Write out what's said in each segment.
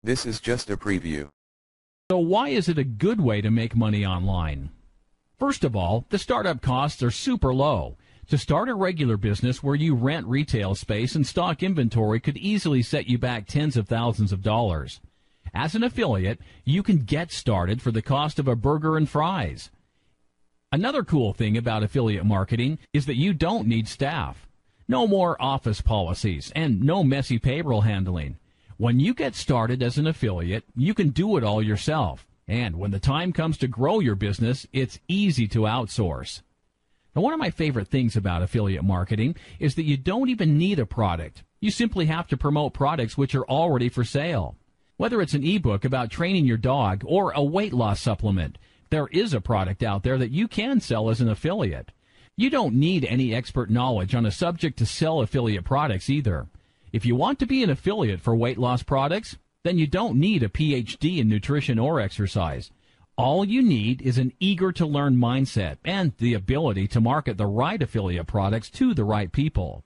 This is just a preview. So why is it a good way to make money online? First of all, the startup costs are super low. To start a regular business where you rent retail space and stock inventory could easily set you back tens of thousands of dollars. As an affiliate, you can get started for the cost of a burger and fries. Another cool thing about affiliate marketing is that you don't need staff. No more office policies and no messy payroll handling. When you get started as an affiliate, you can do it all yourself. And when the time comes to grow your business, it's easy to outsource. Now, one of my favorite things about affiliate marketing is that you don't even need a product. You simply have to promote products which are already for sale. Whether it's an ebook about training your dog or a weight loss supplement, there is a product out there that you can sell as an affiliate. You don't need any expert knowledge on a subject to sell affiliate products either. If you want to be an affiliate for weight loss products, then you don't need a PhD in nutrition or exercise. All you need is an eager-to-learn mindset and the ability to market the right affiliate products to the right people.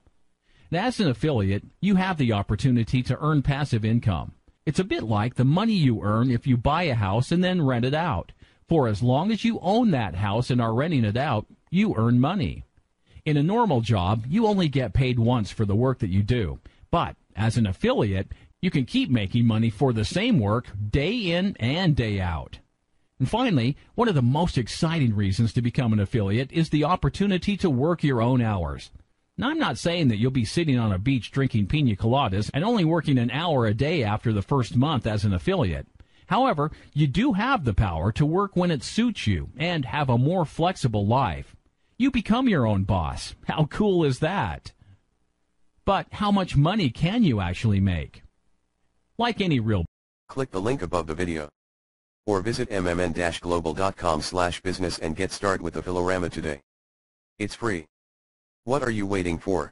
Now, as an affiliate, you have the opportunity to earn passive income. It's a bit like the money you earn if you buy a house and then rent it out. For as long as you own that house and are renting it out, you earn money. In a normal job, you only get paid once for the work that you do. But as an affiliate, you can keep making money for the same work day in and day out. And finally, one of the most exciting reasons to become an affiliate is the opportunity to work your own hours. Now, I'm not saying that you'll be sitting on a beach drinking pina coladas and only working an hour a day after the first month as an affiliate. However, you do have the power to work when it suits you and have a more flexible life. You become your own boss. How cool is that? But how much money can you actually make? Like any real... Click the link above the video. Or visit mmn-global.com/business and get started with Affilorama today. It's free. What are you waiting for?